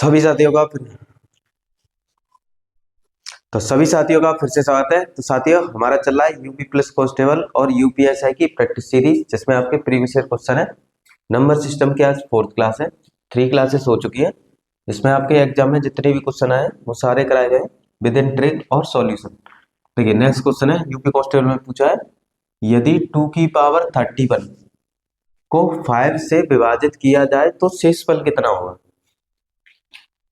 सभी साथियों का सभी साथियों का फिर से स्वागत है। तो साथियों, हमारा चल रहा है यूपी प्लस कांस्टेबल और यूपीएसआई की प्रैक्टिस सीरीज, जिसमें आपके प्रीवियस ईयर क्वेश्चन है। नंबर सिस्टम की आज 4th क्लास है, 3 क्लासेस हो चुकी है। इसमें आपके एग्जाम में जितने भी क्वेश्चन आए वो सारे कराए गए विद इन ट्रिक और सॉल्यूशन। देखिए, नेक्स्ट क्वेश्चन है यूपी कांस्टेबल में पूछा है, यदि 2 की पावर 31 को 5 से विभाजित किया जाए तो शेषफल कितना होगा।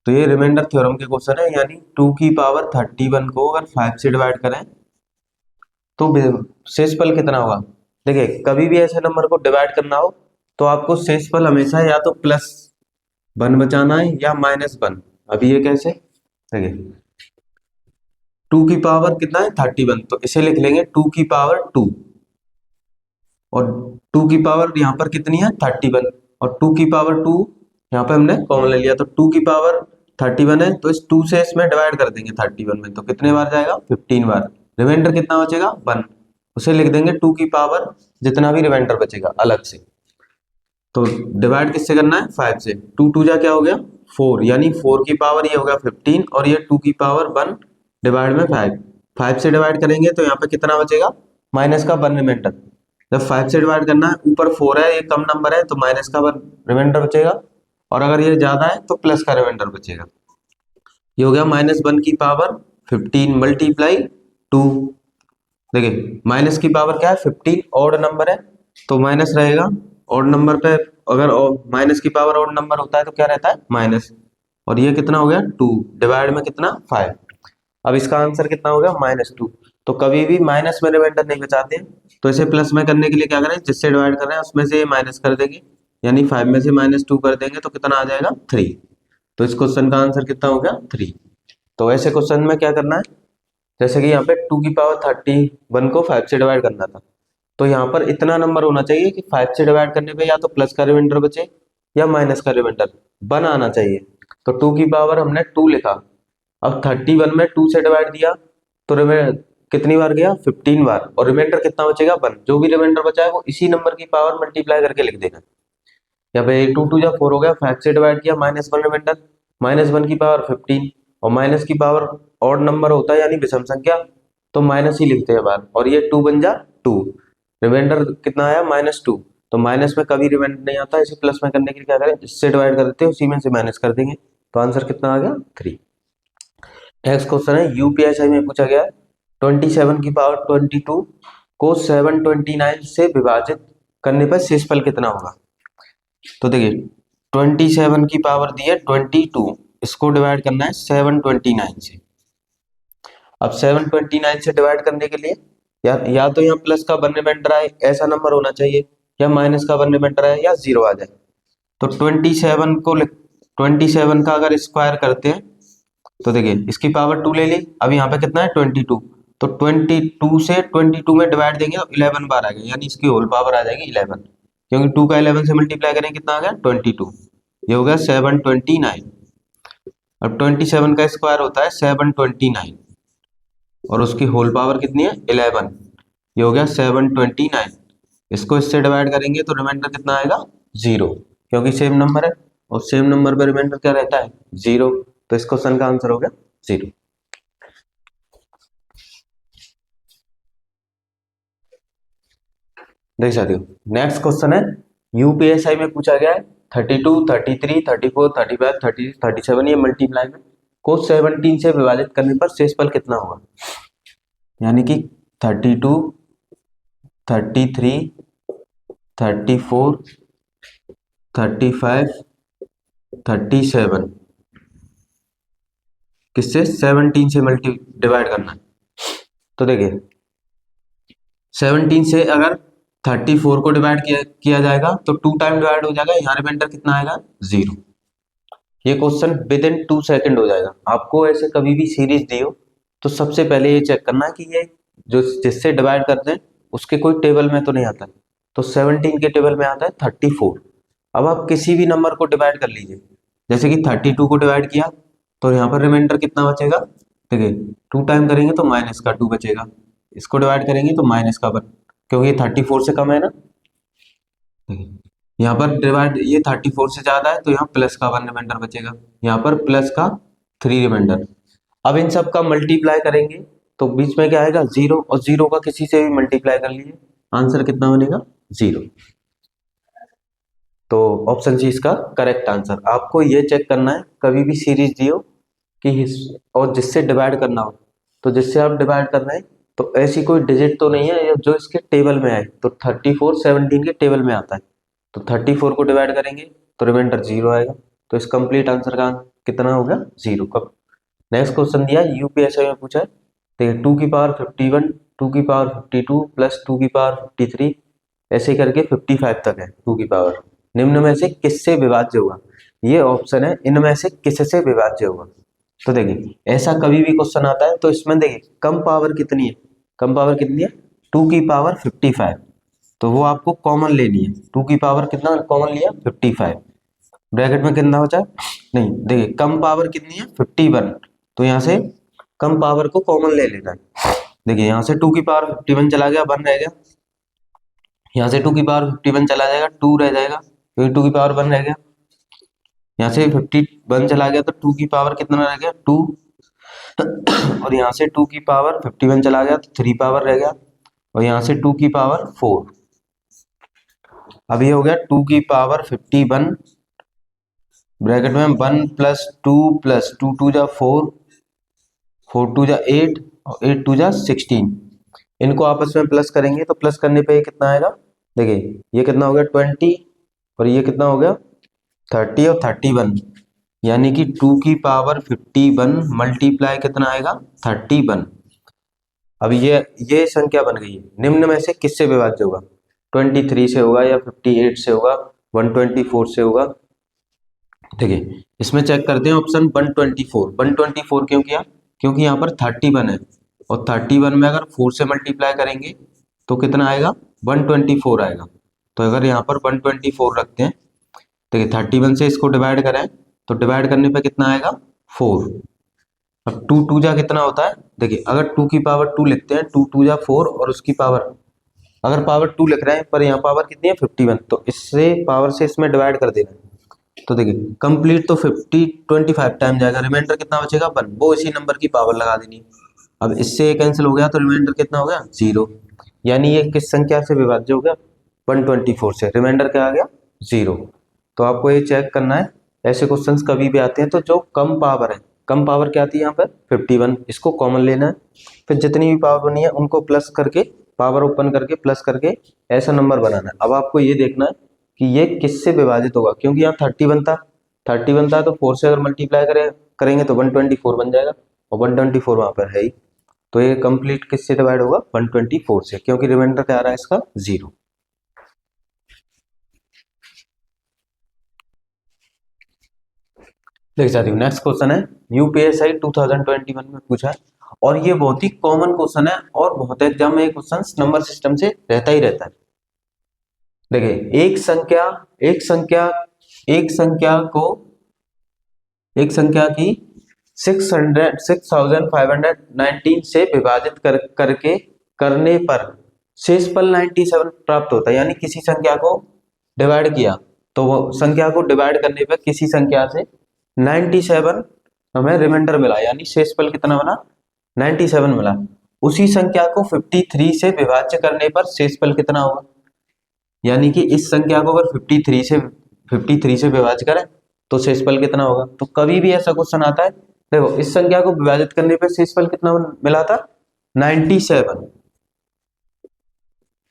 तो ये रिमाइंडर थ्योरम के क्वेश्चन है, यानी 2 की पावर 31 को अगर 5 से डिवाइड करें तो शेषफल कितना होगा। देखिए, कभी भी ऐसे नंबर को डिवाइड करना हो तो आपको शेषफल हमेशा या तो +1 बचाना है या -1। अभी ये कैसे, देखिए 2 की पावर कितना है 31, तो इसे लिख लेंगे 2 की पावर 2, और 2 की पावर यहाँ पर कितनी है 31, और 2 की पावर 2 यहाँ पे हमने कॉमन ले लिया, तो 2 की पावर 31 है, तो इस 2 से इसमें डिवाइड कर देंगे 31 में, तो कितने बार जाएगा 15 बार। रिमाइंडर कितना बचेगा 1, उसे लिख देंगे 2 की पावर जितना भी रिमाइंडर बचेगा अलग से। तो डिवाइड किससे करना है 5 से, 2 2 जा क्या हो गया 4, यानी 4 की पावर ये हो गया 15, और ये 2 की पावर 1 डिवाइड में 5 से डिवाइड करेंगे तो यहाँ पे कितना बचेगा माइनस का 1 रिमाइंडर। जब 5 से डिवाइड करना है, ऊपर 4 है, ये कम नंबर है, तो माइनस का 1 रिमाइंडर बचेगा, और अगर ये ज्यादा है तो प्लस का रिमाइंडर बचेगा। ये हो गया -1 की पावर 15 मल्टीप्लाई 2। देखिए, माइनस की पावर क्या है 15, ऑड नंबर है तो माइनस रहेगा। ऑड नंबर पे अगर माइनस की पावर ऑड नंबर होता है तो क्या रहता है माइनस, और ये कितना हो गया 2 डिवाइड में कितना 5। अब इसका आंसर कितना हो गया -2। तो कभी भी माइनस में रिमाइंडर नहीं बचाते हैं, तो इसे प्लस में करने के लिए क्या करें, जिससे डिवाइड कर रहे हैं उसमें से माइनस कर देंगे, यानी 5 में से -2 कर देंगे तो कितना आ जाएगा 3। तो इस क्वेश्चन का आंसर कितना हो गया 3। तो ऐसे क्वेश्चन में क्या करना है, जैसे कि यहाँ पे 2 की पावर 31 को 5 से डिवाइड करना था, तो यहाँ पर इतना नंबर होना चाहिए कि 5 से डिवाइड करने पे या तो प्लस का रिमाइंडर बचे या माइनस का रिमाइंडर 1 आना चाहिए। तो 2 की पावर हमने 2 लिखा, अब 31 में 2 से डिवाइड दिया तो कितनी बार गया 15 बार, और रिमाइंडर कितना बचेगा 1। जो भी रिमाइंडर बचा है वो इसी नंबर की पावर मल्टीप्लाई करके लिख देना। यहाँ पे 2 2 जा 4 हो गया, 5 से डिवाइड किया -1 रिमाइंडर, -1 की पावर 15, और माइनस की पावर ऑड नंबर होता है यानी विषम संख्या, तो माइनस ही लिखते हैं बार, और ये 2 बन जा 2, रिमाइंडर कितना आया -2। तो माइनस में कभी रिमाइंडर नहीं आता, इसे प्लस में करने के लिए क्या करें, जिससे डिवाइड कर देते हैं उसी में से माइनस कर देंगे, तो आंसर कितना आ गया 3। नेक्स्ट क्वेश्चन है यूपीएसआई में पूछा गया है, 27 की पावर 22 को 729 से विभाजित करने पर शेषफल कितना होगा। तो देखिए, 27 की पावर दी है 22, इसको डिवाइड करना है 729 से। अब 729 से डिवाइड करने के लिए या तो यहाँ प्लस का 1 रिमाइंडर आए, ऐसा नंबर होना चाहिए, या माइनस का 1 रिमाइंडर आए, या 0 आ जाए। तो 27 का अगर स्क्वायर करते हैं तो देखिए इसकी पावर 2 ले ली, अब यहाँ पे कितना है 22, तो 22 से 22 में डिवाइड देंगे तो 11 बार आ गया, यानी इसकी होल पावर आ जाएगी 11, क्योंकि 2 का 11 से मल्टीप्लाई करें कितना आ गया 22, ये हो गया 729। अब 27 का स्क्वायर होता है 729, और उसकी होल पावर कितनी है 11, ये हो गया 729। इसको इससे डिवाइड करेंगे तो रिमाइंडर कितना आएगा 0, क्योंकि सेम नंबर है, और सेम नंबर पर रिमाइंडर क्या रहता है 0, तो इस क्वेश्चन का आंसर हो गया 0। देख सकते हो, नेक्स्ट क्वेश्चन है यूपीएसआई में पूछा गया है 32 33 34 35 30 37, ये मल्टीप्लाई में को 17 से विभाजित करने पर शेषफल कितना होगा। यानी कि 32 33 34 35 37 किससे 17 से डिवाइड करना है। तो देखिए 17 से अगर 34 को डिवाइड किया जाएगा तो 2 टाइम डिवाइड हो जाएगा, यहाँ रिमाइंडर कितना आएगा 0। ये क्वेश्चन विद इन 2 सेकंड हो जाएगा। आपको ऐसे कभी भी सीरीज दी हो तो सबसे पहले ये चेक करना है कि ये जो जिससे डिवाइड करते हैं उसके कोई टेबल में तो नहीं आता है। तो 17 के टेबल में आता है 34। अब आप किसी भी नंबर को डिवाइड कर लीजिए, जैसे कि 32 को डिवाइड किया तो यहाँ पर रिमाइंडर कितना बचेगा, देखिए 2 टाइम करेंगे तो माइनस का 2 बचेगा, इसको डिवाइड करेंगे तो माइनस का 1, क्योंकि 34 से कम है ना। यहाँ पर डिवाइड, ये 34 से ज्यादा है तो यहाँ प्लस का 1 रिमाइंडर बचेगा, यहाँ पर प्लस का 3 रिमाइंडर। अब इन सब का मल्टीप्लाई करेंगे तो बीच में क्या आएगा 0, और 0 का किसी से भी मल्टीप्लाई कर लीजिए, आंसर कितना बनेगा 0। तो ऑप्शन सी इसका करेक्ट आंसर। आपको ये चेक करना है कभी भी सीरीज दी हो कि और जिससे डिवाइड करना हो, तो जिससे आप डिवाइड कर रहे हैं तो ऐसी कोई डिजिट तो नहीं है जो इसके टेबल में आए। तो 34 17 के टेबल में आता है, तो 34 को डिवाइड करेंगे तो रिमाइंडर 0 आएगा। तो इस कंप्लीट आंसर का कितना हो गया 0। कब नेक्स्ट क्वेश्चन दिया यूपीएससी में पूछा है, देखिए 2 की पावर 51, 2 की पावर 52 प्लस 2 की पावर 53 ऐसे करके 55 तक है 2 की पावर, निम्न में से किससे विभाज्य होगा। ये ऑप्शन है इनमें से किससे विभाज्य होगा। तो देखिए ऐसा कभी भी क्वेश्चन आता है तो इसमें देखिए कम पावर कितनी है, कम पावर कितनी है 2 की पावर 55, तो वो आपको कॉमन लेनी है। 2 की पावर कितना कॉमन लिया 55, ब्रैकेट में कितना बचा नहीं, देखिए कम पावर कितनी है 51, तो यहाँ से कम पावर को कॉमन ले लेना है। देखिए यहाँ से 2 की पावर 51 चला गया 1 रह गया, यहाँ से 2 की पावर 51 चला जाएगा 2 रह जाएगा, क्योंकि 2 की पावर 1 रह गया। यहाँ से 51 चला गया तो 2 की पावर कितना रह गया 2, और यहाँ से 2 की पावर 51 चला गया तो 3 पावर रह गया, और यहाँ से 2 की पावर 4। अब ये हो गया 2 की पावर 51 ब्रैकेट में 1 प्लस 2 प्लस 2 2 जा 4, 4 2 जा 8 और 8 2 जा 16। इनको आपस में प्लस करेंगे तो प्लस करने पे ये कितना आएगा, देखिए ये कितना हो गया 20 और ये कितना हो गया 30 और 31, यानी कि 2 की पावर 51 मल्टीप्लाई कितना आएगा 31। अब ये संख्या बन गई है, निम्न में से किससे विभाज्य होगा, 23 से होगा या 58 से होगा, 124 से होगा। देखिए इसमें चेक करते हैं ऑप्शन 124। 124 क्यों किया, क्योंकि यहाँ पर 31 है और 31 में अगर 4 से मल्टीप्लाई करेंगे तो कितना आएगा 124 आएगा। तो अगर यहाँ पर 124 रखते हैं, देखिए 31 से इसको डिवाइड करें तो डिवाइड करने पे कितना आएगा 4। अब 2 2 जा कितना होता है, देखिए अगर 2 की पावर 2 लिखते हैं 2 2 जा 4 और उसकी पावर, अगर पावर 2 लिख रहे हैं पर यहाँ पावर कितनी है 51, तो इससे पावर से इसमें डिवाइड कर देना है। तो देखिए कंप्लीट तो 25 टाइम जाएगा, रिमाइंडर कितना बचेगा 1, वो इसी नंबर की पावर लगा देनी है। अब इससे ये कैंसिल हो गया तो रिमाइंडर कितना हो गया 0, यानी ये किस संख्या से विभाज्य हो गया 124 से, रिमाइंडर क्या आ गया 0। तो आपको ये चेक करना है, ऐसे क्वेश्चंस कभी भी आते हैं तो जो कम पावर है, कम पावर क्या आती है यहाँ पर 51, इसको कॉमन लेना है, फिर जितनी भी पावर बनी है उनको प्लस करके, पावर ओपन करके प्लस करके ऐसा नंबर बनाना है। अब आपको ये देखना है कि ये किससे विभाजित होगा, क्योंकि यहाँ 31 था, 31 था तो 4 से अगर मल्टीप्लाई करेंगे तो 124 बन जाएगा, और 124 वहां पर है ही, तो ये कंप्लीट किससे डिवाइड होगा 124 से, क्योंकि रिमाइंडर क्या आ रहा है इसका 0। देख सकते हो नेक्स्ट क्वेश्चन है यूपीएससी 2021 में पूछा है, और ये बहुत ही कॉमन क्वेश्चन है और बहुत एग्जाम में क्वेश्चन नंबर सिस्टम से रहता ही रहता है। देखिए एक संख्या की 6519 से विभाजित करके करने पर शेषफल 97 प्राप्त होता है। यानी किसी संख्या को डिवाइड किया तो वो संख्या को डिवाइड करने पर किसी संख्या से 97 हमें रिमाइंडर मिला, यानी शेषफल कितना बना 97 मिला। उसी संख्या को 53 से विभाज्य करने पर शेषफल कितना होगा, यानी कि इस संख्या को अगर 53 से विभाज्य करें तो शेषफल कितना होगा। तो कभी भी ऐसा क्वेश्चन आता है, देखो इस संख्या को विभाजित करने पे शेषफल कितना मिला था 97,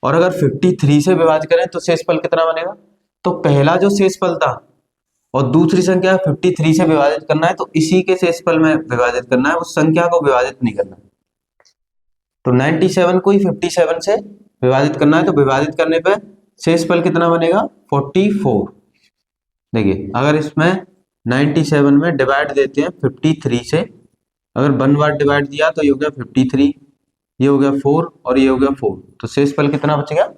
और अगर 53 से विभाजित करें तो शेषफल कितना बनेगा। तो पहला जो शेषफल था और दूसरी संख्या 53 से विभाजित करना है तो इसी के शेषफल में विभाजित करना है, उस संख्या को विभाजित नहीं करना। तो 97 को ही 57 से विभाजित करना है, तो विभाजित करने पे शेषफल कितना बनेगा 44। देखिए अगर इसमें 97 में डिवाइड देते हैं 53 से, अगर 1 बार डिवाइड दिया तो ये हो गया 53, ये हो गया 4 और ये हो गया 4, तो शेषफल कितना बचेगा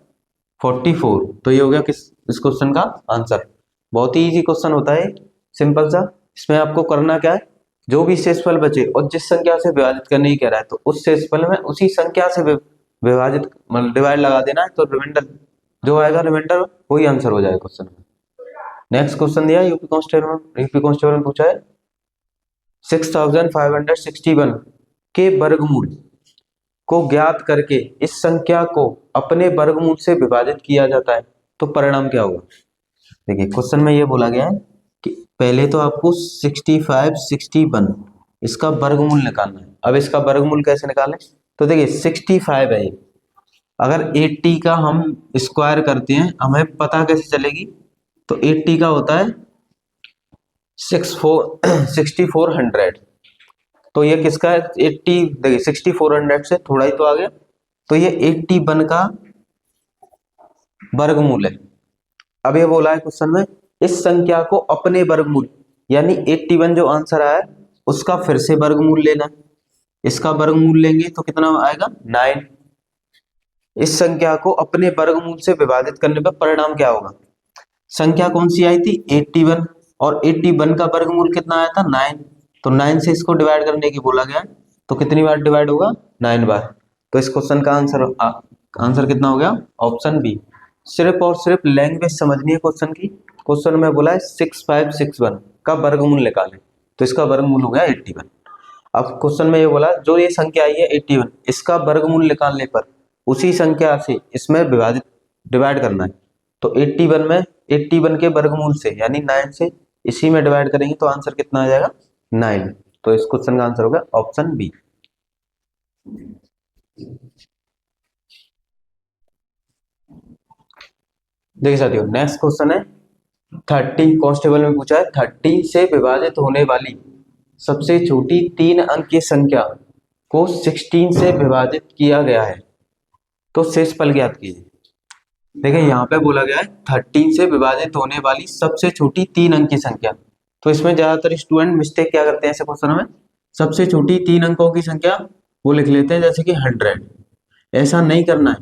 44। तो ये हो गया इस क्वेश्चन का आंसर। बहुत ही इजी क्वेश्चन होता है, सिंपल सा। इसमें आपको करना क्या है, जो भी शेषफल बचे और जिस संख्या से विभाजित करने की कह रहा है तो उस शेषफल में उसी संख्या से विभाजित डिवाइड लगा देना है, तो रिमाइंडर जो आएगा रिमाइंडर वही आंसर हो जाएगा क्वेश्चन में। नेक्स्ट क्वेश्चन दिया यूपी कांस्टेबल में पूछा है 6561 के वर्गमूल को ज्ञात करके इस संख्या को अपने वर्गमूल से विभाजित किया जाता है तो परिणाम क्या होगा। देखिए क्वेश्चन में ये बोला गया है कि पहले तो आपको 6561 इसका वर्गमूल निकालना है। अब इसका वर्गमूल कैसे निकालें, तो देखिए 65 है, अगर 80 का हम स्क्वायर करते हैं हमें पता कैसे चलेगी, तो 80 का होता है 6400, तो ये किसका है 80, देखिए 6400 से थोड़ा ही तो आ गया, तो ये 81 का वर्गमूल है। अब ये बोला है क्वेश्चन में इस संख्या को अपने वर्गमूल, यानी 81 जो आंसर आया उसका फिर से वर्गमूल लेना है। इसका वर्गमूल लेंगे तो कितना आएगा 9। इस संख्या को अपने वर्गमूल से विभाजित करने पर परिणाम क्या होगा। संख्या कौन सी आई थी 81, और 81 का वर्गमूल कितना आया था 9, तो 9 से इसको डिवाइड करने की बोला गया, तो कितनी बार डिवाइड होगा 9 बार। तो इस क्वेश्चन का आंसर कितना हो गया ऑप्शन बी। सिर्फ और सिर्फ लैंग्वेज समझनी है क्वेश्चन की। क्वेश्चन में बोला है 6561 का वर्गमूल निकालें, तो इसका वर्गमूल हो गया 81। अब क्वेश्चन में ये बोला जो ये संख्या आई है 81 इसका वर्गमूल निकालने पर उसी संख्या से इसमें विभाजित डिवाइड करना है, तो 81 में 81 के वर्गमूल से यानी 9 से इसी में डिवाइड करेंगे तो आंसर कितना आ जाएगा 9। तो इस क्वेश्चन का आंसर होगा ऑप्शन बी। देखिए साथियों नेक्स्ट क्वेश्चन है 30 कांस्टेबल में पूछा है 30 से विभाजित होने वाली सबसे छोटी 3 अंक की संख्या को 16 से विभाजित किया गया है तो शेषफल ज्ञात कीजिए। देखिए यहाँ पे बोला गया है 13 से विभाजित होने वाली सबसे छोटी 3 अंक की संख्या, तो इसमें ज्यादातर स्टूडेंट मिस्टेक क्या करते हैं ऐसे क्वेश्चन में, सबसे छोटी 3 अंकों की संख्या वो लिख लेते हैं जैसे कि 100। ऐसा नहीं करना है,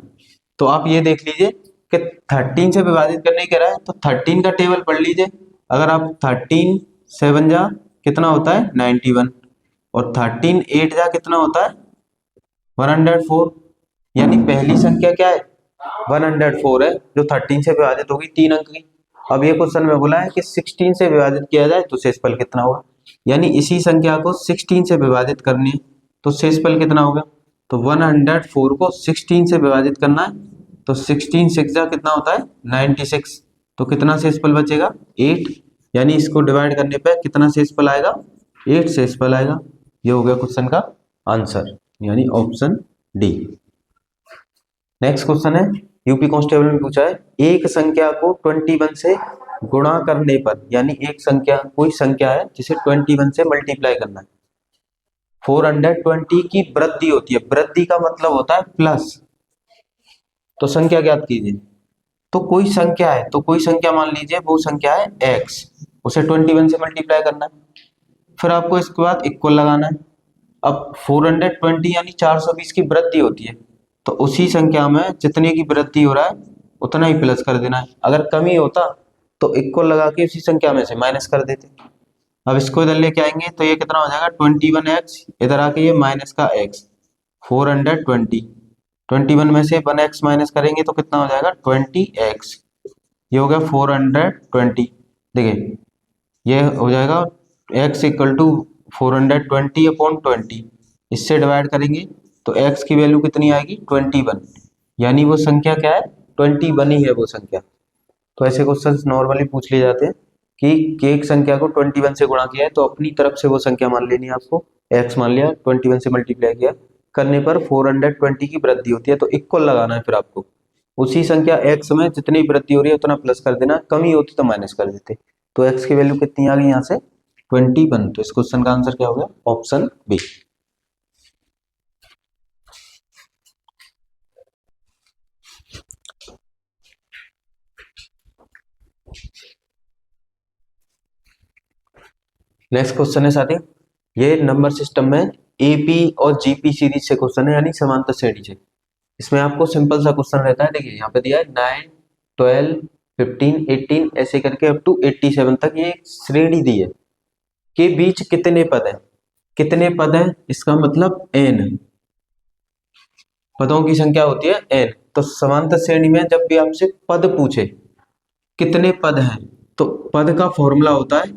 तो आप ये देख लीजिए कि 13 से विभाजित करने कह रहा है तो 13 का टेबल पढ़ लीजिए। अगर आप 13 7 जा कितना होता है 91, और 13 8 जा कितना होता है 104, यानी पहली संख्या क्या है 104 है जो 13 से विभाजित होगी 3 अंक की। अब ये क्वेश्चन में बोला है कि 16 से विभाजित किया जाए तो शेषफल कितना होगा, यानी इसी संख्या को 16 से विभाजित करनी है तो शेषफल कितना होगा, तो 104 को 16 से विभाजित करना है तो 16 6 जा कितना होता है 96, तो कितना शेषफल बचेगा 8, यानी इसको डिवाइड करने पे कितना शेषफल आएगा 8 शेषफल आएगा। ये हो गया क्वेश्चन का आंसर यानी ऑप्शन डी। नेक्स्ट क्वेश्चन है यूपी कांस्टेबल में पूछा है एक संख्या को 21 से गुणा करने पर, यानी एक संख्या कोई संख्या है जिसे 21 से मल्टीप्लाई करना है, 420 की वृद्धि होती है, वृद्धि का मतलब होता है प्लस, तो संख्या ज्ञात कीजिए। तो कोई संख्या है, तो कोई संख्या मान लीजिए वो संख्या है x, उसे 21 से मल्टीप्लाई करना है, फिर आपको इसके बाद इक्वल लगाना है। अब 420 यानी 420 की वृद्धि होती है, तो उसी संख्या में जितने की वृद्धि हो रहा है उतना ही प्लस कर देना है। अगर कमी होता तो इक्वल लगा के उसी संख्या में से माइनस कर देते। अब इसको इधर लेके आएंगे तो ये कितना हो जाएगा 21x, इधर आके ये माइनस का x 420, 21 में से 1x माइनस करेंगे तो कितना हो जाएगा 20x, ये हो गया 420। देखिए ये हो जाएगा x इक्वल टू 420/20, इससे डिवाइड करेंगे तो x की वैल्यू कितनी आएगी 21, यानी वो संख्या क्या है 21 ही है वो संख्या। तो ऐसे क्वेश्चंस नॉर्मली पूछ लिए जाते हैं कि एक संख्या को 21 से गुणा किया है तो अपनी तरफ से वो संख्या मान लेनी है आपको, x मान लिया 21 से मल्टीप्लाई किया करने पर 420 की वृद्धि होती है तो इक्वल लगाना है, फिर आपको उसी संख्या x में जितनी वृद्धि हो रही है उतना प्लस कर देना, कमी होती तो माइनस कर देते। तो x की वैल्यू कितनी आ गई यहाँ से 21, तो इस क्वेश्चन का आंसर क्या हो गया ऑप्शन बी। नेक्स्ट क्वेश्चन है साथी, ये नंबर सिस्टम में एपी और जीपी सीरीज से क्वेश्चन है, यानी समांतर श्रेणी से। इसमें आपको सिंपल सा क्वेश्चन रहता है, देखिए यहाँ पे दिया है 9 12 15 18 ऐसे करके अप टू 87 तक ये श्रेणी दी है के बीच कितने पद हैं, कितने पद हैं इसका मतलब n, पदों की संख्या होती है n। तो समांतर श्रेणी में जब भी आपसे पद पूछे कितने पद हैं, तो पद का फॉर्मूला होता है,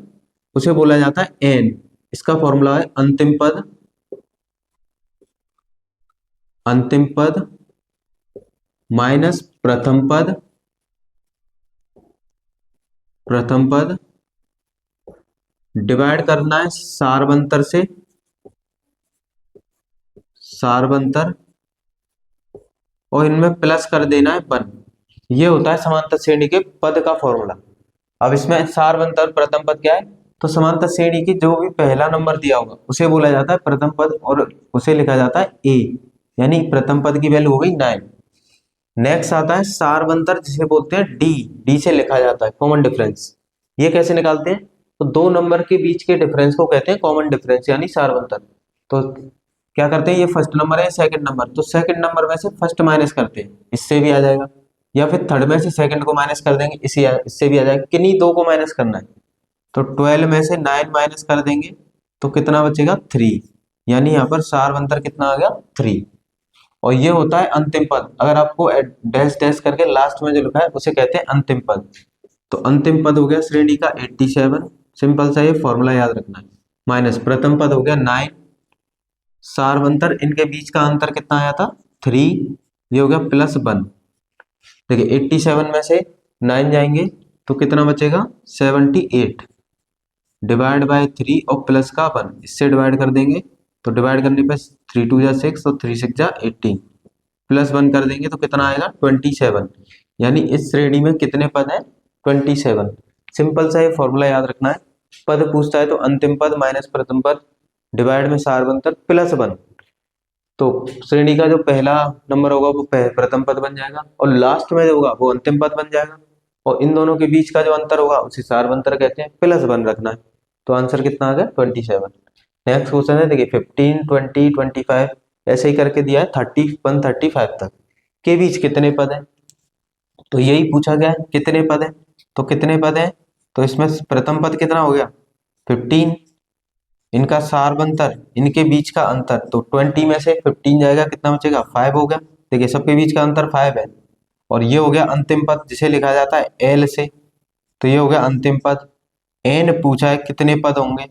उसे बोला जाता है n। इसका फॉर्मूला है अंतिम पद, अंतिम पद माइनस प्रथम पद, प्रथम पद डिवाइड करना है सारवंतर से, सारवंतर, और इनमें प्लस कर देना है 1। ये होता है समांतर श्रेणी के पद का फॉर्मूला। अब इसमें सारवंतर प्रथम पद क्या है, तो समांतर श्रेणी की जो भी पहला नंबर दिया होगा उसे बोला जाता है प्रथम पद, और उसे लिखा जाता है a, यानी प्रथम पद की वैल्यू हो गई 9। नेक्स्ट आता है सारवंतर, जिसे बोलते हैं डी से लिखा जाता है कॉमन डिफरेंस। ये कैसे निकालते हैं, तो दो नंबर के बीच के डिफरेंस को कहते हैं कॉमन डिफरेंस यानी सारवंतर। तो क्या करते हैं, ये फर्स्ट नंबर है सेकंड नंबर, तो सेकंड नंबर में से फर्स्ट माइनस करते हैं, इससे भी आ जाएगा, या फिर थर्ड में से सेकंड को माइनस कर देंगे, इससे भी आ जाएगा। किन्हीं दो को माइनस करना है, तो 12 में से 9 माइनस कर देंगे तो कितना बचेगा 3, यानी यहाँ पर सारवंतर कितना आ गया 3। और ये होता है अंतिम पद। अगर आपको डैश डैश करके लास्ट में जो लिखा है उसे कहते हैं अंतिम पद। तो अंतिम पद हो गया श्रेणी का 87, सिंपल सा ये फॉर्मूला याद रखना है, माइनस प्रथम पद हो गया 9, सारवंतर इनके बीच का अंतर कितना आया था 3, ये हो गया प्लस 1। देखिए 87 में से 9 जाएंगे तो कितना बचेगा 78, डिवाइड बाय 3 और प्लस का 1, इससे डिवाइड कर देंगे तो डिवाइड करने पे 3 2 जा 6 और 3 6 जा 18, प्लस 1 कर देंगे तो कितना आएगा 27। यानी इस श्रेणी में कितने पद हैं 27। सिंपल सा ये फॉर्मूला याद रखना है, पद पूछता है तो अंतिम पद माइनस प्रथम पद डिवाइड में सारवंतर प्लस 1। तो श्रेणी का जो पहला नंबर होगा वो प्रथम पद बन जाएगा, और लास्ट में जो होगा वो अंतिम पद बन जाएगा, और इन दोनों के बीच का जो अंतर होगा उसे सारवंतर कहते हैं, प्लस 1 रखना है। तो आंसर कितना आ गया 27। नेक्स्ट क्वेश्चन है, देखिए 15 20 25 ऐसे ही करके दिया है 31 35 तक के बीच कितने पद हैं, तो यही पूछा गया है कितने पद हैं। तो कितने पद हैं, तो इसमें प्रथम पद कितना हो गया 15, इनका सारवंतर इनके बीच का अंतर, तो 20 में से 15 जाएगा कितना बचेगा 5 हो गया। देखिए सबके बीच का अंतर 5 है, और ये हो गया अंतिम पद जिसे लिखा जाता है एल से, तो ये हो गया अंतिम पद। एन पूछा है कितने पद होंगे,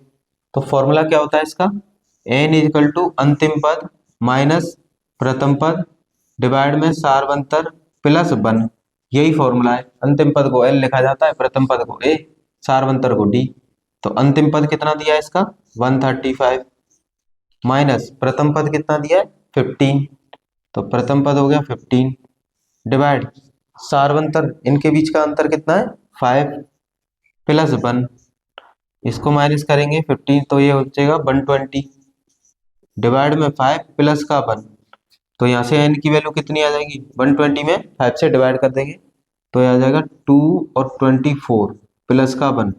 तो फॉर्मूला क्या होता है इसका, एन इजकल टू अंतिम पद माइनस प्रथम पद डिवाइड में सारवंतर प्लस 1, यही फॉर्मूला है। अंतिम पद को एल लिखा जाता है, प्रथम पद को ए, सारवंतर को डी। तो अंतिम पद कितना दिया है इसका 135 माइनस प्रथम पद कितना दिया है 15, तो प्रथम पद हो गया 15 डिवाइड सारवंतर इनके बीच का अंतर कितना है 5 प्लस 1, इसको माइनस करेंगे 15 तो ये हो जाएगा 120 डिवाइड में 5 प्लस का 1, तो यहाँ से n की वैल्यू कितनी आ जाएगी 120 में 5 से डिवाइड कर देंगे तो ये आ जाएगा 2 और 24 प्लस का 1,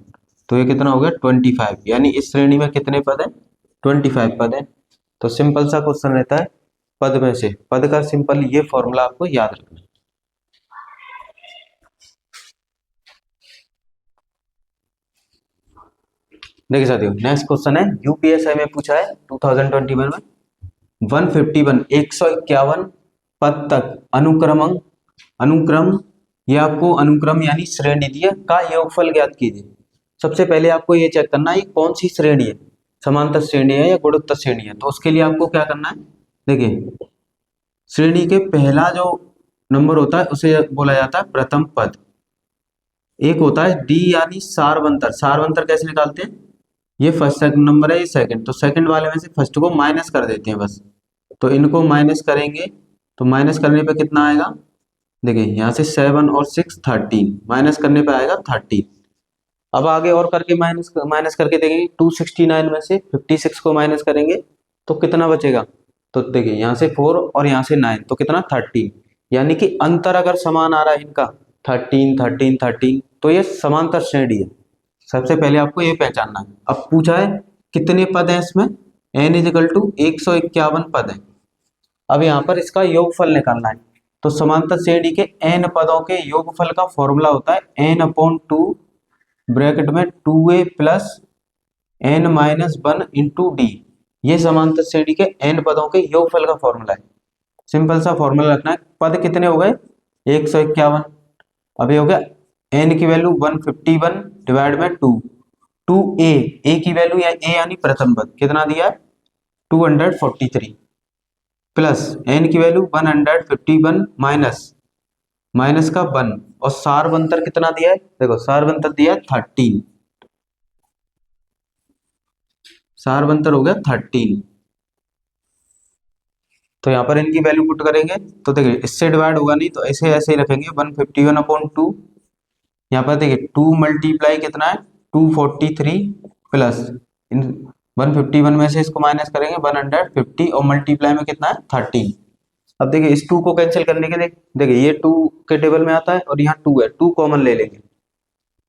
तो ये कितना हो गया 25। यानी इस श्रेणी में कितने पद हैं 25 पद हैं। तो सिंपल सा क्वेश्चन रहता है पद में से, पद का सिंपल ये फॉर्मूला आपको याद रखना है। देखिए साथियों नेक्स्ट क्वेश्चन है, यूपीएसआई में पूछा है 2021 में 151 पद तक अनुक्रम ये आपको अनुक्रम यानी श्रेणी दी है का योगफल ज्ञात कीजिए। सबसे पहले आपको ये चेक करना है ये कौन सी श्रेणी है, समांतर श्रेणी है या गुणोत्तर श्रेणी है। तो उसके लिए आपको क्या करना है, देखिए श्रेणी के पहला जो नंबर होता है उसे बोला जाता है प्रथम पद। एक होता है डी यानी सारवंतर, सारवंतर कैसे निकालते हैं, ये फर्स्ट सेकंड नंबर है ये सेकंड, तो सेकंड वाले में से फर्स्ट को माइनस कर देते हैं बस, तो इनको माइनस करेंगे तो माइनस करने पे कितना आएगा, देखिए यहाँ से 7 और 6 13, माइनस करने पे आएगा 13। अब आगे और करके माइनस करके देखेंगे 269 में से 56 को माइनस करेंगे तो कितना बचेगा, तो देखिए यहाँ से 4 और यहाँ से 9 तो कितना 13, यानी कि अंतर अगर समान आ रहा है इनका 13 13 13 तो ये समांतर श्रेणी है। सबसे पहले आपको ये पहचानना है। अब पूछा है कितने पद हैं इसमें, n इजिकल टू 151 पद है। अब यहाँ पर इसका योगफल निकालना है, तो समांतर श्रेणी के n पदों के योगफल का फॉर्मूला होता है n/2 ब्रैकेट में 2a plus n-1 into d, ये समांतर श्रेणी के n पदों के योगफल का फॉर्मूला है। सिंपल सा फॉर्मूला रखना है। पद कितने हो गए 151। अब ये हो गया n की वैल्यू 151 डिवाइड बाय 2, 2a की वैल्यू या a यानी प्रथम पद कितना दिया है 243 प्लस n की वैल्यू 151 माइनस माइनस का 1 और सारवंतर कितना दिया है, देखो सारवंतर दिया है 13, सारवंतर हो गया 13। तो यहाँ पर इनकी वैल्यू पुट करेंगे तो देखिए इससे डिवाइड होगा नहीं तो ऐसे ऐसे ही रखेंगे 151/2। यहाँ पर देखिए 2 मल्टीप्लाई कितना है 243 प्लस इन 151 में से इसको माइनस करेंगे 150 और मल्टीप्लाई में कितना है 13। अब देखिए इस 2 को कैंसिल करने के लिए देखिए ये 2 के टेबल में आता है और यहाँ 2 है, 2 कॉमन ले लेंगे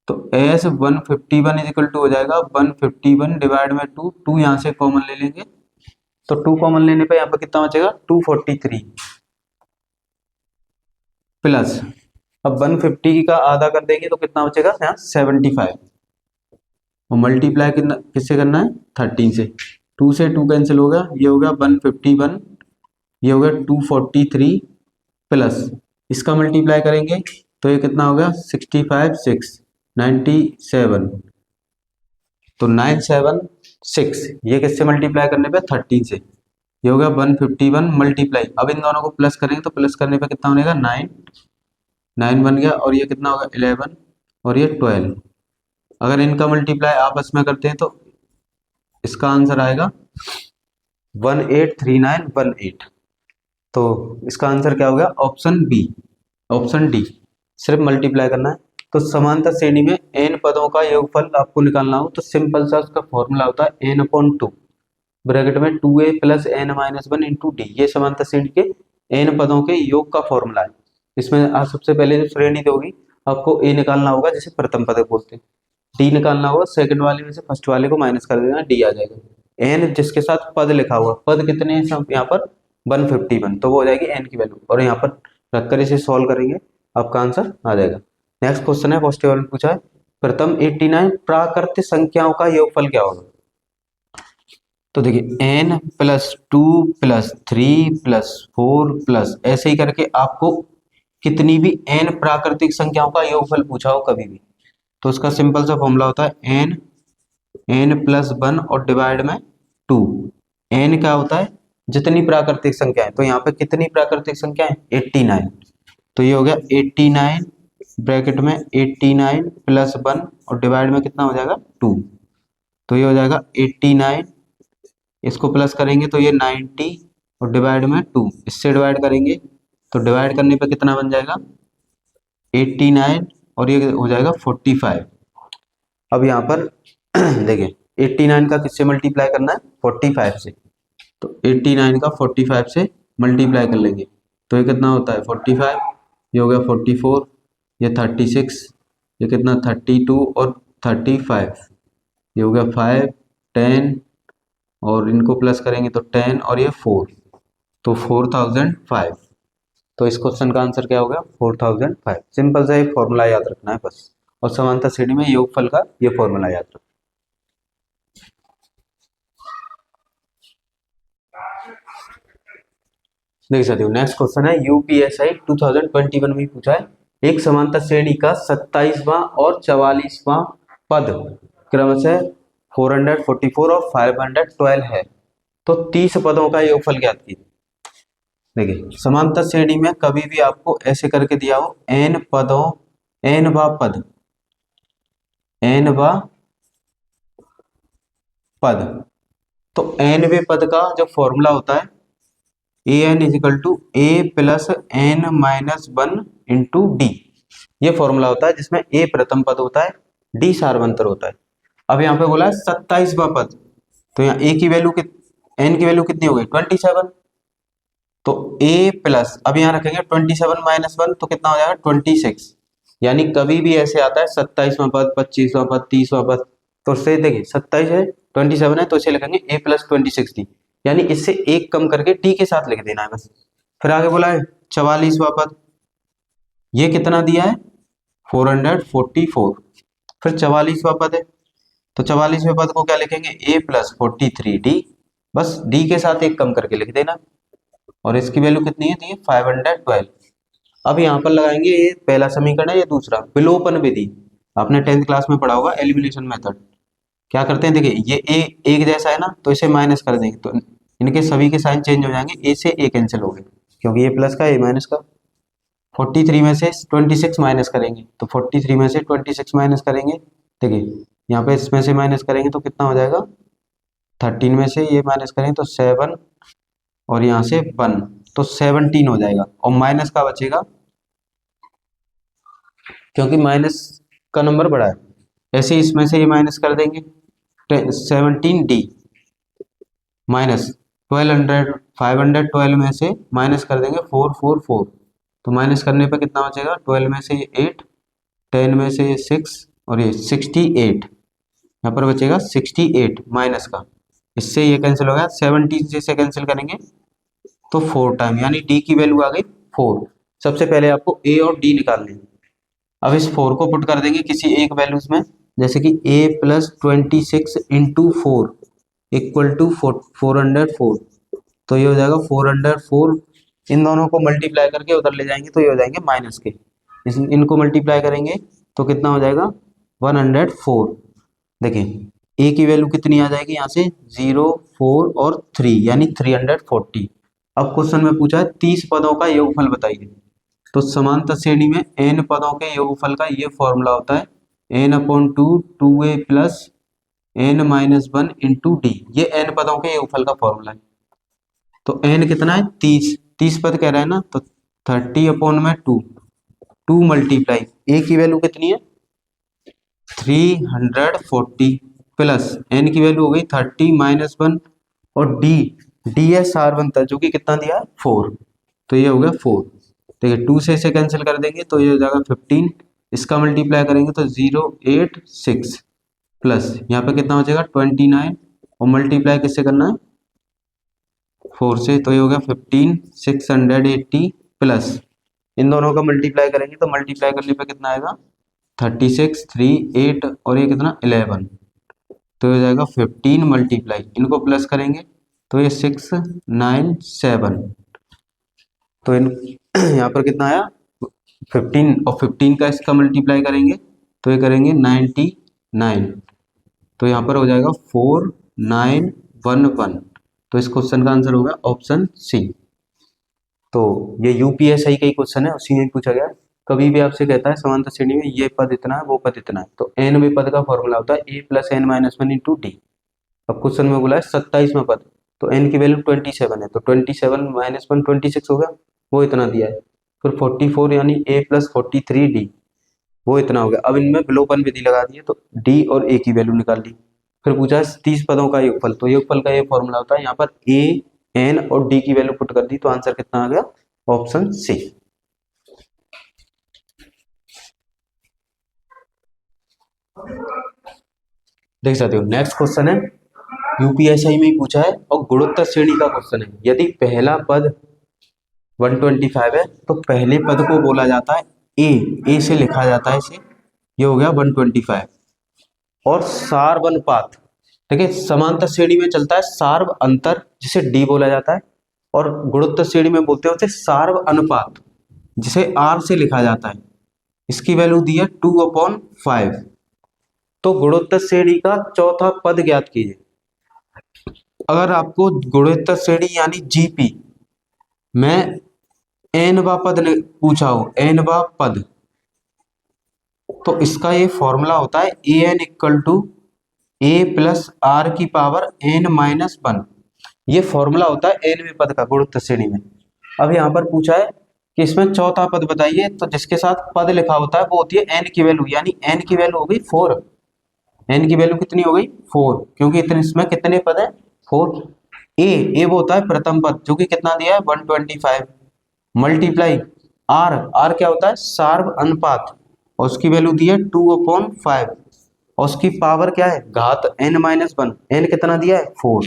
तो एस 151 इजिकल टू हो जाएगा 151 डिवाइड में 2, 2 यहाँ से कॉमन ले लेंगे तो 2 कॉमन लेने पे यहाँ पर कितना बचेगा 243 प्लस अब 150 का आधा कर देंगे तो कितना बचेगा यहाँ 75 और मल्टीप्लाई कितना किससे करना है 13 से, 2 से 2 कैंसिल हो गया, ये हो गया 151, ये हो गया 243 प्लस इसका मल्टीप्लाई करेंगे तो ये कितना हो गया 65 6 97 तो 976 ये किससे मल्टीप्लाई करने पे 13 से, ये हो गया 151 मल्टीप्लाई अब इन दोनों को प्लस करेंगे तो प्लस करने पे कितना बनेगा 9 9 बन गया और ये कितना होगा 11 और ये 12। अगर इनका मल्टीप्लाई आपस में करते हैं तो इसका आंसर आएगा 183918। तो इसका आंसर क्या हो गया ऑप्शन बी, ऑप्शन डी, सिर्फ मल्टीप्लाई करना है। तो समांतर श्रेणी में n पदों का योगफल आपको निकालना हो तो सिंपल सा उसका फॉर्मूला होता है n/2 ब्रैकेट में 2a plus n minus 1 into d, ये समांतर श्रेणी के n पदों के योग का फॉर्मूला है। इसमें आप सबसे पहले जो श्रेणी होगी आपको a निकालना होगा जिसे प्रथम पद बोलते हैं, d निकालना होगा सेकंड वाले में से फर्स्ट वाले को माइनस कर देना d आ जाएगा, n जिसके साथ पद लिखा हुआ, पद कितने हैं सब यहाँ पर 151 तो वो हो जाएगी n की वैल्यू और यहाँ पर रखकर इसे सॉल्व करेंगे आपका आंसर आ जाएगा। नेक्स्ट क्वेश्चन है फर्स्ट टेबल में पूछा है प्रथम 89 प्राकृत संख्याओं का योगफल क्या होगा। तो देखिए n plus 2 plus 3 plus 4 plus ऐसे ही करके आपको कितनी भी n प्राकृतिक संख्याओं का योगफल पूछा हो कभी भी तो उसका सिंपल सा फॉर्मूला होता है n प्लस 1 और डिवाइड में 2। n क्या होता है जितनी प्राकृतिक संख्या है तो यहाँ पे कितनी प्राकृतिक संख्या है 89 तो ये हो गया 89 ब्रैकेट में 89 प्लस 1 और डिवाइड में कितना हो जाएगा 2 तो ये हो जाएगा 89, इसको प्लस करेंगे तो ये 90 और डिवाइड में 2, इससे डिवाइड करेंगे तो डिवाइड करने पे कितना बन जाएगा 89 और ये हो जाएगा 45। अब यहाँ पर देखिए 89 का किससे मल्टीप्लाई करना है 45 से तो 89 का 45 से मल्टीप्लाई कर लेंगे तो ये कितना होता है 45, ये हो गया 44, ये 36, ये कितना 32 और 35, ये हो गया 5 10 और इनको प्लस करेंगे तो 10 और ये 4 तो 4005। तो इस क्वेश्चन का आंसर क्या होगा 4005। सिंपल सा एक फॉर्मूला याद रखना है बस और समांतर श्रेणी में योगफल का ये फॉर्मूला याद रखना। देख सकते हो नेक्स्ट क्वेश्चन है यूपीएसआई 2021 में पूछा है एक समांतर श्रेणी का 27वां और 44वां पद क्रमशः 444 और 512 है तो 30 पदों का योगफल ज्ञात कीजिए। देखिए समांतर श्रेणी में कभी भी आपको ऐसे करके दिया हो n पदों n व पद तो nवे पद का जो फॉर्मूला होता है an equal to a plus n minus 1 into d, ये फॉर्मूला होता है जिसमें a प्रथम पद होता है d सारवंतर होता है। अब यहाँ पे बोला है 27वां पद तो यहाँ a की वैल्यू n की वैल्यू कितनी हो गई 27 तो a प्लस अब यहाँ रखेंगे 27 माइनस 1 तो कितना हो जाएगा 26, यानी कभी भी ऐसे आता है 27वां पद 25वां पद 30वां पद तो उससे देखिए 27 है 27 है तो इसे लिखेंगे a प्लस 26 डी, यानी इससे एक कम करके टी के साथ लिख देना है बस। फिर आगे बोला है 44वां पद, ये कितना दिया है 444, फिर 44वां पद है तो 44वें पद को क्या लिखेंगे a प्लस 43 डी, बस डी के साथ एक कम करके लिख देना। और इसकी वैल्यू कितनी है, तो ये 512। अब यहाँ पर लगाएंगे, ये पहला समीकरण है, ये दूसरा विलोपन विधि, आपने 10th क्लास में पढ़ा होगा, एलिमिनेशन मेथड। क्या करते हैं, देखिए ये ए एक जैसा है ना, तो इसे माइनस कर देंगे तो इनके सभी के साइन चेंज हो जाएंगे, ए से ए कैंसिल हो गए क्योंकि ये प्लस का, ये माइनस का। 43 में से 26 माइनस करेंगे तो 43 में से 26 माइनस करेंगे, देखिए यहाँ पे इसमें से माइनस करेंगे तो कितना हो जाएगा, 13 में से ये माइनस करेंगे तो 7 और यहाँ से 1, तो 17 हो जाएगा और माइनस का बचेगा क्योंकि माइनस का नंबर बड़ा है। ऐसे इसमें से ये माइनस कर देंगे, 17D माइनस 1200, 512 में से माइनस कर देंगे 444, तो माइनस करने पर कितना बचेगा, 12 में से ये 8, 10 में से ये 6 और ये 68, यहाँ पर बचेगा 68 माइनस का। इससे ये कैंसिल हो गया, 17 से कैंसिल करेंगे तो 4 टाइम, यानी डी की वैल्यू आ गई 4। सबसे पहले आपको ए और डी निकालने, अब इस 4 को पुट कर देंगे किसी एक वैल्यूज में, जैसे कि a plus 26 into 4 equal to 404, तो ये हो जाएगा 404। इन दोनों को मल्टीप्लाई करके उधर ले जाएंगे तो ये हो जाएंगे माइनस के, इनको मल्टीप्लाई करेंगे तो कितना हो जाएगा 104। देखिए a की वैल्यू कितनी आ जाएगी यहाँ से, 0, 4 और 3 यानी 340। अब क्वेश्चन में पूछा है 30 पदों का योगफल बताइए, तो समांतर श्रेणी में n पदों के योगफल का ये फॉर्मूला होता है n/2 2a plus n-1 into d, ये n पदों के योगफल का फॉर्मूला है। तो n कितना है, 30 पद कह रहा है ना, तो 30/2, 2 मल्टीप्लाई a की वैल्यू कितनी है 340 प्लस n की वैल्यू हो गई 30 माइनस 1 और डी है सार बनता है जो कि कितना दिया है 4, तो ये हो गया 4। देखिए 2 से इसे कैंसिल कर देंगे तो ये हो जाएगा 15, इसका मल्टीप्लाई करेंगे तो 086 प्लस यहाँ पे कितना हो जाएगा 29 और मल्टीप्लाई किससे करना है 4 से, तो ये हो गया 15680 प्लस इन दोनों का मल्टीप्लाई करेंगे तो मल्टीप्लाई करने पे कितना आएगा 36 3 8 और ये कितना 11, तो ये हो जाएगा 15 मल्टीप्लाई, इनको प्लस करेंगे तो ये 697, तो इन यहाँ पर कितना आया 15 और 15 का इसका मल्टीप्लाई करेंगे तो ये करेंगे 99, तो यहाँ पर हो जाएगा 4911, तो इस क्वेश्चन का आंसर होगा ऑप्शन सी। तो ये यूपीएसआई का ही क्वेश्चन है, उसी में पूछा गया। कभी भी आपसे कहता है समांतर श्रेणी में ये पद इतना है वो पद इतना है, तो nवें पद का फॉर्मूला होता है a plus n-1 into D. अब क्वेश्चन में बोला है 27वां पद, तो n की वैल्यू 27 है, तो 27 माइनस 1 26 हो गया, वो इतना दिया है। फिर 44 यानी a प्लस 43d, वो इतना हो गया। अब इनमें विलोपन विधि लगा दी है तो d और a की वैल्यू निकाल ली। फिर पूछा है 30 पदों का योगफल, तो योगफल का ये फॉर्मूला होता है, यहाँ पर a n और d की वैल्यू पुट कर दी तो आंसर कितना आ गया ऑप्शन सी। देख सकते हो नेक्स्ट क्वेश्चन है, यूपीएसआई में ही पूछा है और गुणोत्तर श्रेणी का क्वेश्चन है। यदि पहला पद 125 है तो पहले पद को बोला जाता है ए से लिखा जाता है इसे, ये हो गया 125। और सार्व अनुपात, देखिए समांतर श्रेणी में चलता है सार्व अंतर जिसे डी बोला जाता है, और गुणोत्तर श्रेणी में बोलते हैं उसे सार्व अनुपात जिसे आर से लिखा जाता है। इसकी वैल्यू दी है 2/5। तो गुणोत्तर श्रेणी का चौथा पद ज्ञात कीजिए। अगर आपको गुणोत्तर श्रेणी यानी जीपी में एनवा पद पूछा हो, एनवा पद, तो इसका ये फॉर्मूला होता है A N equal to A plus R की पावर n-1, ये फॉर्मूला होता है एनवें पद का गुणोत्तर श्रेणी में। अब यहाँ पर पूछा है कि इसमें चौथा पद बताइए, तो जिसके साथ पद लिखा होता है वो होती है n की वैल्यू, यानी n की वैल्यू हो गई 4। n की वैल्यू कितनी हो गई 4, क्योंकि इतने इसमें कितने पद है 4। ए वो होता है प्रथम पद जो कि कितना दिया है 125, मल्टीप्लाई आर क्या होता है सार्व अनुपात, और उसकी वैल्यू दी है 2/5, और उसकी पावर क्या है घात n-1, n कितना दिया है 4,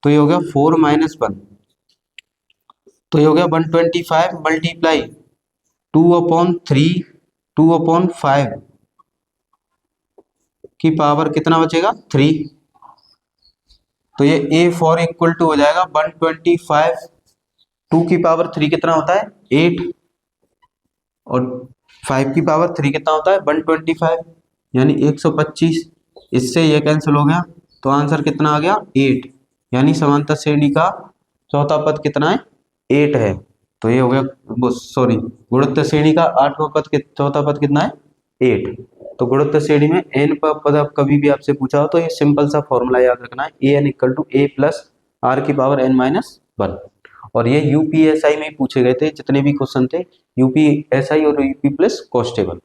तो ये हो गया 4-1, तो ये हो गया 125 मल्टीप्लाई 2/3 2/5 की पावर कितना बचेगा 3, तो ये A4 इक्वल टू हो जाएगा 125 2 की पावर 3 कितना होता है 8, और 5 की पावर 3 कितना होता है 125, यानी 125। इससे ये कैंसिल हो गया, तो आंसर कितना आ गया 8, यानी समांतर श्रेणी का चौथा पद कितना है 8 है। तो ये हो गया, सॉरी, गुणोत्तर श्रेणी का आठवां पद, चौथा पद कितना है 8। तो गुणोत्तर श्रेणी में n पद अब कभी भी आपसे पूछा हो तो ये सिंपल सा फॉर्मूला याद रखना है, an equal to a plus r की पावर n माइनस 1। और ये यूपीएसआई में पूछे गए थे जितने भी क्वेश्चन थे, यूपीएसआई और यूपी प्लस कॉन्स्टेबल।